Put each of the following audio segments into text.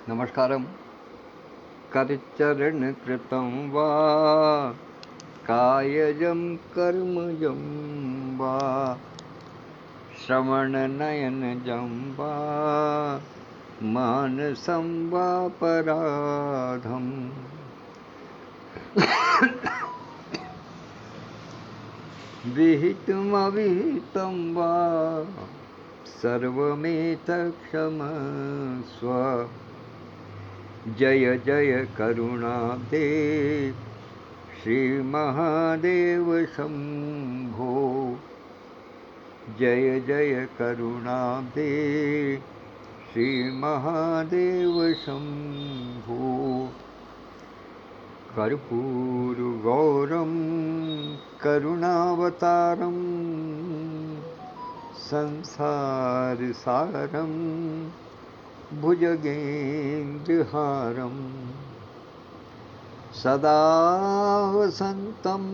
नमस्कारम। करचरण कृतं वा कायजं कर्मजं वा श्रवणनयनजं वा मानसं वा पराधम् विहितमविहितं वा सर्वमेतत्क्षमस्व। जय जय करुणाब्धे श्री महादेव शंभो। जय जय करुणाब्धे श्री महादेव शंभो। कर्पूरगौरं करुणावतारं संसारसारं भुजगेन्द्रहारं सदा वसन्तं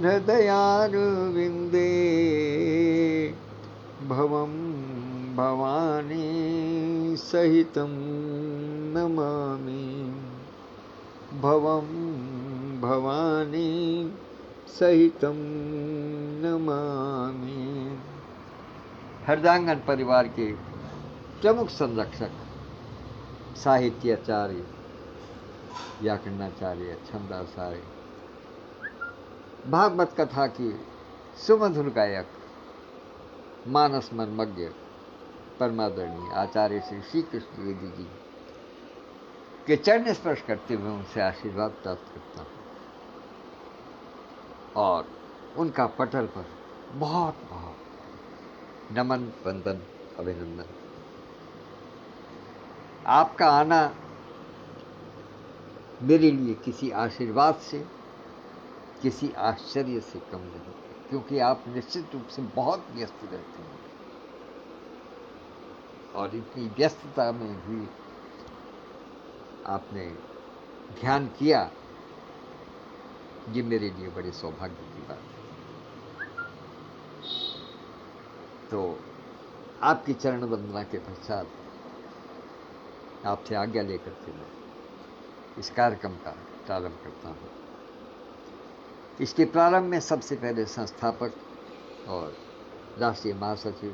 हृदयारविन्दे भवं भवानी सहितं नमामि। भवं भवानी सहितं नमामि। हृदयाङ्गन परिवार के प्रमुख संरक्षक साहित्याचार्य, व्याकरणाचार्य, छंदाचार्य, भागवत कथा की सुमधुर गायक, मानस मर्मज्ञ, परमादरणीय आचार्य श्री श्री कृष्ण द्विवेदी जी के चरण स्पर्श करते हुए उनसे आशीर्वाद प्राप्त करता हूँ और उनका पटल पर बहुत बहुत नमन, वंदन, अभिनंदन। आपका आना मेरे लिए किसी आशीर्वाद से, किसी आश्चर्य से कम नहीं, क्योंकि आप निश्चित रूप से बहुत व्यस्त रहते हैं और इतनी व्यस्तता में भी आपने ध्यान किया, ये मेरे लिए बड़े सौभाग्य की बात है। तो आपकी चरण वंदना के पश्चात आपसे आज्ञा लेकर के मैं इस कार्यक्रम का प्रारंभ करता हूँ। इसके प्रारंभ में सबसे पहले संस्थापक और राष्ट्रीय महासचिव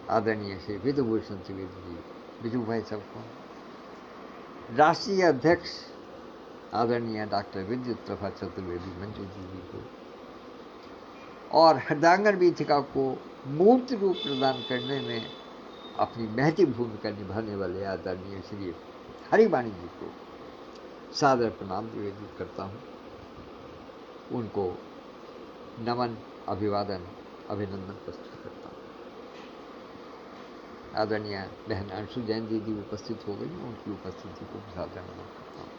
आदरणीय श्री विधुभूषण त्रिवेदी जी, विजू भाई साहब को, राष्ट्रीय अध्यक्ष आदरणीय डॉक्टर विद्युत प्रभा चतुर्वेदी मंजू जी को और हृदयाङ्गन वीथिका को मूर्त रूप प्रदान करने में अपनी महती भूमिका निभाने वाले आदरणीय श्री हरिवाणी जी को सादर प्रणाम निवेदित करता हूँ। उनको नमन, अभिवादन, अभिनंदन प्रस्तुत करता हूँ। आदरणीय बहन अंशु जैन दीदी उपस्थित हो गई, उनकी उपस्थिति को सादर नमन करता हूँ।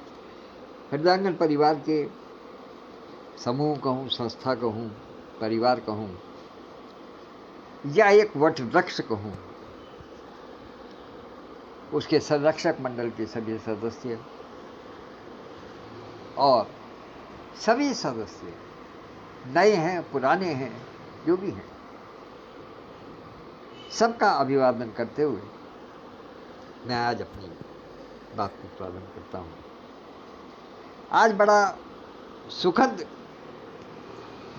हृदयाङ्गन परिवार के समूह कहूँ, संस्था कहूँ, परिवार कहूँ या एक वट वृक्ष कहूँ, उसके संरक्षक मंडल के सभी सदस्य और सभी सदस्य नए हैं, पुराने हैं, जो भी हैं, सबका अभिवादन करते हुए मैं आज अपनी बात को प्रारंभ करता हूँ। आज बड़ा सुखद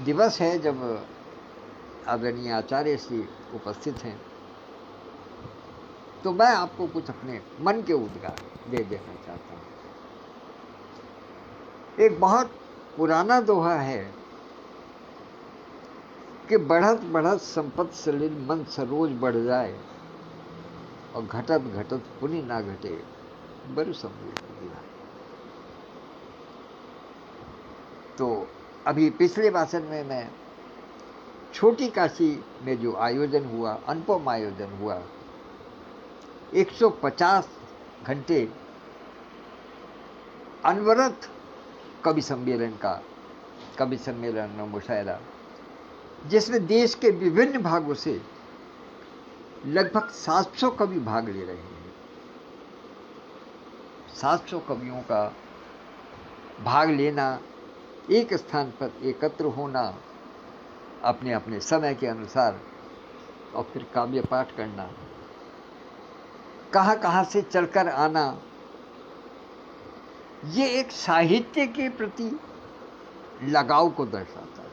दिवस है जब आदरणीय आचार्य श्री उपस्थित हैं, तो मैं आपको कुछ अपने मन के उद्गार दे देना चाहता हूँ। एक बहुत पुराना दोहा है कि बढ़त बढ़त संपत सलिल मन सरोज बढ़ जाए और घटत घटत पुनि ना घटे बरु संवेद दिया। तो अभी पिछले भाषण में मैं छोटी काशी में जो आयोजन हुआ, अनुपम आयोजन हुआ, 150 घंटे अनवरत कवि सम्मेलन और मुशायरा, जिसमें देश के विभिन्न भागों से लगभग 700 कवि भाग ले रहे हैं। 700 कवियों का भाग लेना, एक स्थान पर एकत्र होना, अपने अपने समय के अनुसार और फिर काव्य पाठ करना, कहाँ कहाँ से चलकर आना, ये एक साहित्य के प्रति लगाव को दर्शाता है।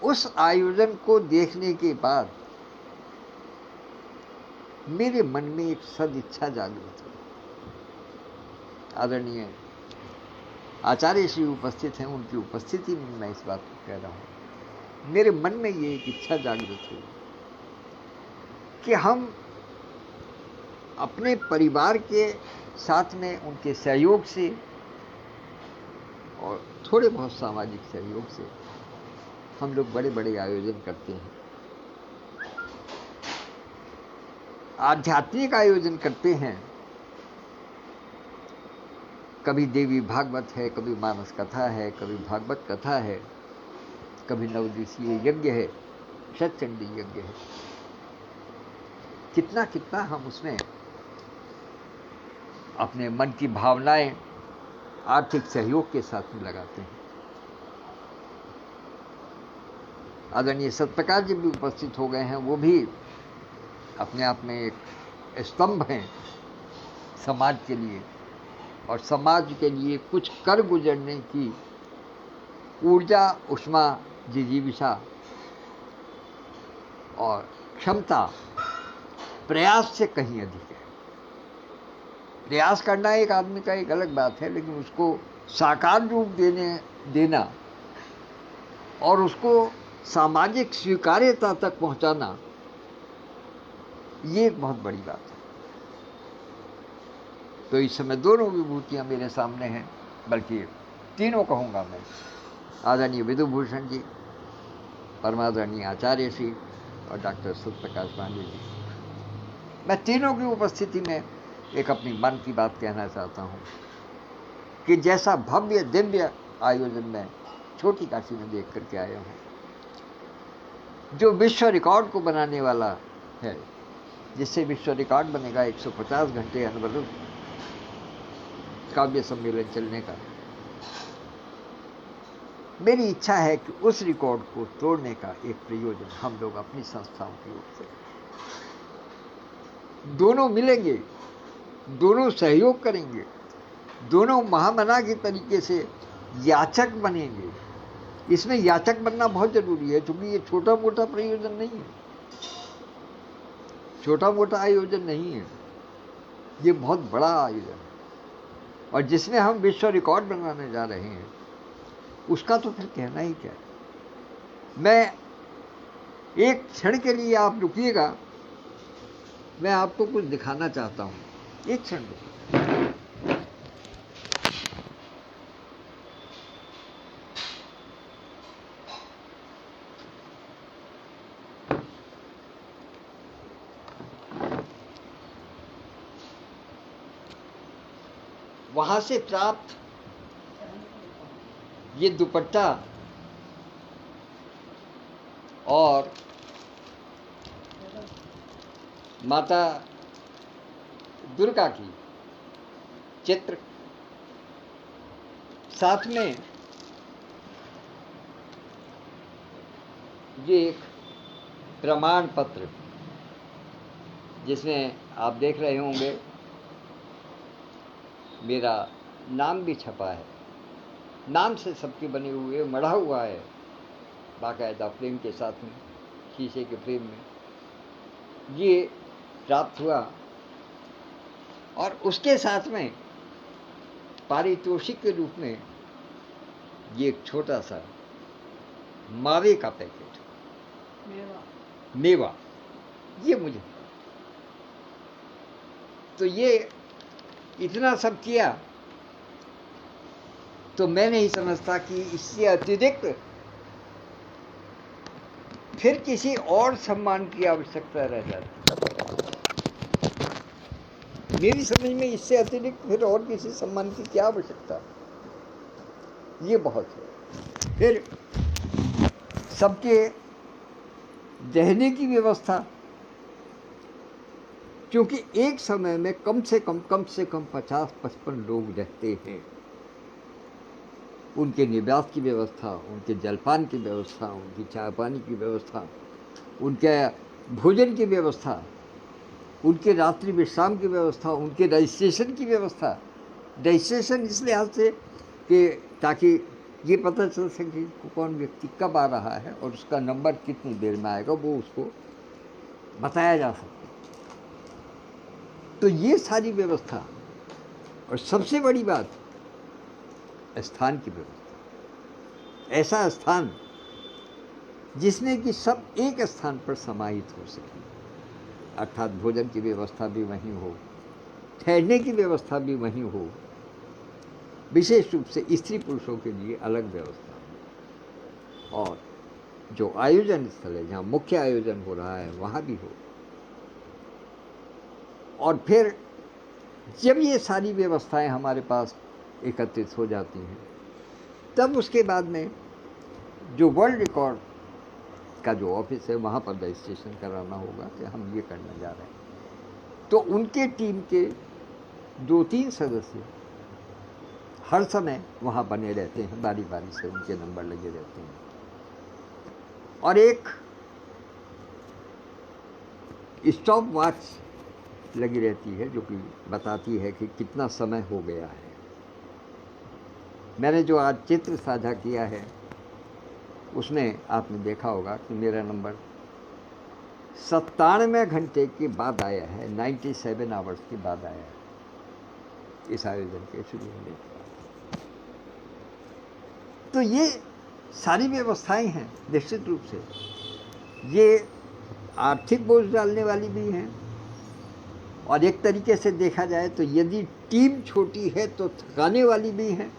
उस आयोजन को देखने के बाद मेरे मन में एक सदिच्छा जागृत हुई। आदरणीय आचार्य श्री उपस्थित हैं, उनकी उपस्थिति में मैं इस बात को कह रहा हूँ। मेरे मन में ये एक इच्छा जागृत हुई कि हम अपने परिवार के साथ में उनके सहयोग से और थोड़े बहुत सामाजिक सहयोग से हम लोग बड़े बड़े आयोजन करते हैं, आध्यात्मिक आयोजन करते हैं। कभी देवी भागवत है, कभी मानस कथा है, कभी भागवत कथा है, कभी नवदिवसीय यज्ञ है, शतचंडी यज्ञ है। कितना कितना हम उसमें अपने मन की भावनाएं आर्थिक सहयोग के साथ में लगाते हैं। आदरणीय सत्यप्रकाश जी भी उपस्थित हो गए हैं, वो भी अपने आप में एक स्तंभ हैं समाज के लिए, और समाज के लिए कुछ कर गुजरने की ऊर्जा, उष्मा, जिजीविषा और क्षमता प्रयास से कहीं अधिक है। प्रयास करना एक आदमी का एक अलग बात है, लेकिन उसको साकार रूप देना और उसको सामाजिक स्वीकार्यता तक पहुंचाना, ये एक बहुत बड़ी बात है। तो इस समय दोनों विभूतियां मेरे सामने हैं, बल्कि तीनों कहूँगा मैं। आदरणीय विदुभूषण जी, परमादरणीय आचार्य श्री और डॉक्टर सत्यप्रकाश पांडे जी, मैं तीनों की उपस्थिति में एक अपनी मन की बात कहना चाहता हूँ कि जैसा भव्य दिव्य आयोजन में छोटी काशी में देख करके आया हूँ, जो विश्व रिकॉर्ड को बनाने वाला है, जिससे विश्व रिकॉर्ड बनेगा 150 घंटे अनवरत काव्य सम्मेलन चलने का, मेरी इच्छा है कि उस रिकॉर्ड को तोड़ने का एक प्रयोजन हम लोग अपनी संस्थाओं की ओर से दोनों मिलेंगे, दोनों सहयोग करेंगे, दोनों महामना के तरीके से याचक बनेंगे। इसमें याचक बनना बहुत जरूरी है, क्योंकि ये छोटा मोटा प्रयोजन नहीं है, छोटा मोटा आयोजन नहीं है, ये बहुत बड़ा आयोजन है, और जिसमें हम विश्व रिकॉर्ड बनाने जा रहे हैं, उसका तो फिर कहना ही क्या है। मैं एक क्षण के लिए, आप रुकिएगा, मैं आपको कुछ दिखाना चाहता हूं, एक क्षण रुकिए। वहां से प्राप्त ये दुपट्टा और माता दुर्गा की चित्र, साथ में ये एक प्रमाण पत्र, जिसमें आप देख रहे होंगे मेरा नाम भी छपा है, नाम से सबके बने हुए मढ़ा हुआ है बाकायदा फ्रेम के साथ में, शीशे के फ्रेम में ये प्राप्त हुआ। और उसके साथ में पारितोषिक के रूप में ये एक छोटा सा मावे का पैकेट, मेवा, ये मुझे, तो ये इतना सब किया तो मैं नहीं समझता कि इससे अतिरिक्त फिर किसी और सम्मान की आवश्यकता रह जाती। मेरी समझ में इससे अतिरिक्त फिर और किसी सम्मान की क्या आवश्यकता, ये बहुत है। फिर सबके रहने की व्यवस्था, क्योंकि एक समय में कम से कम 50-55 लोग रहते हैं। उनके निवास की व्यवस्था, उनके जलपान की व्यवस्था, उनकी चाय पानी की व्यवस्था, उनके भोजन की व्यवस्था, उनके रात्रि विश्राम की व्यवस्था, उनके रजिस्ट्रेशन की व्यवस्था। रजिस्ट्रेशन इस लिहाज से कि ताकि ये पता चल सके कि कौन व्यक्ति कब आ रहा है और उसका नंबर कितनी देर में आएगा, वो उसको बताया जा सकता। तो ये सारी व्यवस्था, और सबसे बड़ी बात स्थान की व्यवस्था। ऐसा स्थान जिसमें कि सब एक स्थान पर समाहित हो सके, अर्थात भोजन की व्यवस्था भी वहीं हो, ठहरने की व्यवस्था भी वहीं हो, विशेष रूप से स्त्री पुरुषों के लिए अलग व्यवस्था हो, और जो आयोजन स्थल है जहाँ मुख्य आयोजन हो रहा है वहाँ भी हो। और फिर जब ये सारी व्यवस्थाएं हमारे पास एकत्रित हो जाती हैं, तब उसके बाद में जो वर्ल्ड रिकॉर्ड का जो ऑफिस है वहाँ पर रजिस्ट्रेशन कराना होगा कि हम ये करने जा रहे हैं। तो उनके टीम के 2-3 सदस्य हर समय वहाँ बने रहते हैं, बारी बारी से उनके नंबर लगे रहते हैं, और एक स्टॉप वॉच लगी रहती है जो कि बताती है कि कितना समय हो गया है। मैंने जो आज चित्र साझा किया है उसमें आपने देखा होगा कि मेरा नंबर 97 घंटे के बाद आया है, 97 आवर्स के बाद आया है इस आयोजन के शुरू होने के बाद। तो ये सारी व्यवस्थाएं हैं, निश्चित रूप से ये आर्थिक बोझ डालने वाली भी हैं, और एक तरीके से देखा जाए तो यदि टीम छोटी है तो थकाने वाली भी हैं,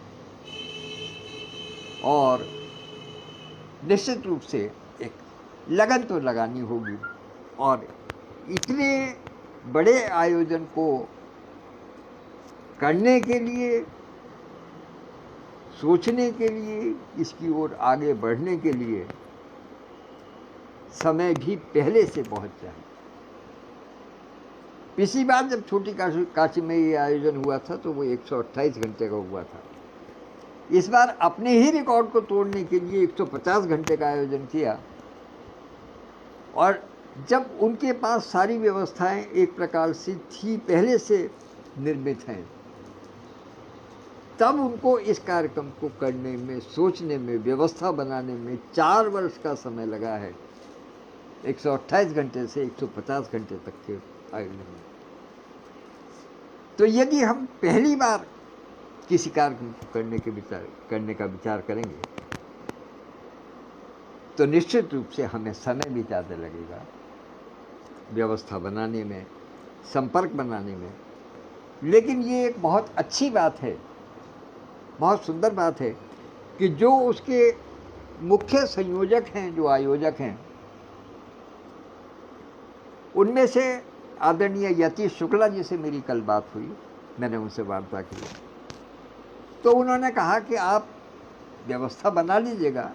और निश्चित रूप से एक लगन तो लगानी होगी। और इतने बड़े आयोजन को करने के लिए, सोचने के लिए, इसकी ओर आगे बढ़ने के लिए समय भी पहले से पहुंच जाए। पिछली बार जब छोटी काशी में ये आयोजन हुआ था तो वो 128 घंटे का हुआ था। इस बार अपने ही रिकॉर्ड को तोड़ने के लिए 150 घंटे का आयोजन किया, और जब उनके पास सारी व्यवस्थाएं एक प्रकार से थी, पहले से निर्मित हैं, तब उनको इस कार्यक्रम को करने में, सोचने में, व्यवस्था बनाने में 4 वर्ष का समय लगा है, 128 घंटे से 150 घंटे तक के आयोजन में। तो यदि हम पहली बार किसी कार्यक्रम को करने का विचार करेंगे तो निश्चित रूप से हमें समय भी ज़्यादा लगेगा व्यवस्था बनाने में, संपर्क बनाने में। लेकिन ये एक बहुत अच्छी बात है, बहुत सुंदर बात है कि जो उसके मुख्य संयोजक हैं, जो आयोजक हैं, उनमें से आदरणीय यतीश शुक्ला जी से मेरी कल बात हुई, मैंने उनसे वार्ता की, तो उन्होंने कहा कि आप व्यवस्था बना लीजिएगा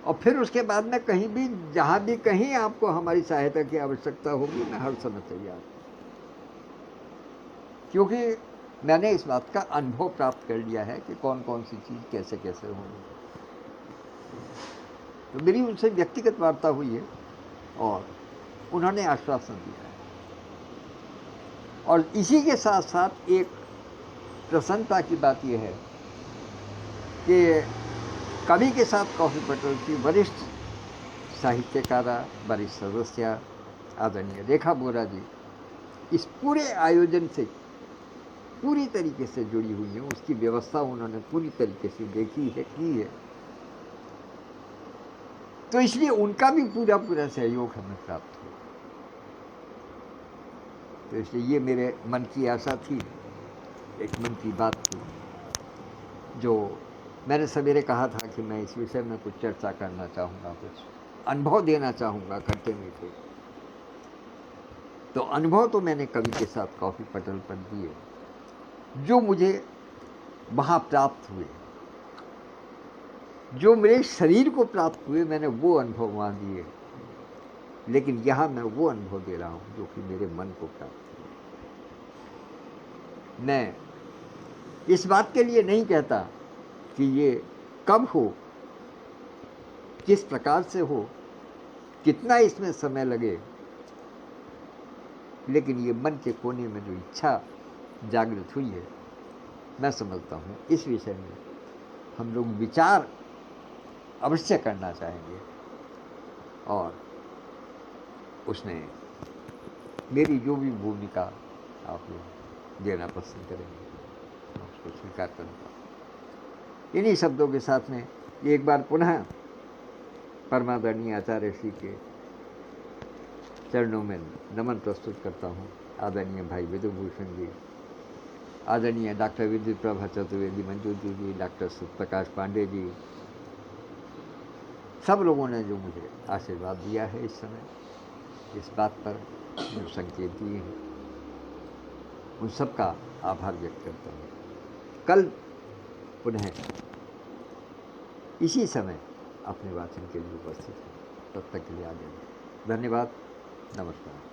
और फिर उसके बाद में कहीं भी, जहाँ भी कहीं आपको हमारी सहायता की आवश्यकता होगी, मैं हर समय तैयार हूँ। क्योंकि मैंने इस बात का अनुभव प्राप्त कर लिया है कि कौन कौन सी चीज़ कैसे कैसे होगी। तो मेरी उनसे व्यक्तिगत वार्ता हुई है और उन्होंने आश्वासन दिया है। और इसी के साथ साथ एक प्रसन्नता की बात यह है कि कवि के साथ कॉफ़ी पटल की वरिष्ठ साहित्यकारा, वरिष्ठ सदस्य आदरणीय रेखा बोरा जी इस पूरे आयोजन से पूरी तरीके से जुड़ी हुई है। उसकी व्यवस्था उन्होंने पूरी तरीके से देखी है, की है। तो इसलिए उनका भी पूरा पूरा सहयोग हमें प्राप्त हुआ। तो इसलिए ये मेरे मन की आशा थी, एक मन की बात थी, जो मैंने सवेरे कहा था कि मैं इस विषय में कुछ चर्चा करना चाहूँगा, कुछ अनुभव देना चाहूँगा खट्टे मीठे। तो अनुभव तो मैंने कवि के साथ कॉफ़ी पटल पर दिए, जो मुझे वहाँ प्राप्त हुए, जो मेरे शरीर को प्राप्त हुए, मैंने वो अनुभव वहाँ दिए। लेकिन यहाँ मैं वो अनुभव दे रहा हूँ जो कि मेरे मन को प्राप्त हुए। मैं इस बात के लिए नहीं कहता कि ये कब हो, किस प्रकार से हो, कितना इसमें समय लगे, लेकिन ये मन के कोने में जो इच्छा जागृत हुई है, मैं समझता हूँ इस विषय में हम लोग विचार अवश्य करना चाहेंगे और उसमें मेरी जो भी भूमिका आप लोग देना पसंद करेंगे मैं उसको स्वीकार करूँगा। इन्हीं शब्दों के साथ में एक बार पुनः परमादरणीय आचार्य श्री के चरणों में नमन प्रस्तुत करता हूँ। आदरणीय भाई विदुभूषण जी, आदरणीय डॉक्टर विद्युत प्रभा चतुर्वेदी, मंजू जी, डॉक्टर प्रकाश पांडे जी, सब लोगों ने जो मुझे आशीर्वाद दिया है इस समय, इस बात पर जो संकेत दिए हैं, उन सबका आभार व्यक्त करता हूँ। कल पुनः इसी समय अपने वाचन के लिए उपस्थित हूँ। तब तक के लिए आगे धन्यवाद, नमस्कार।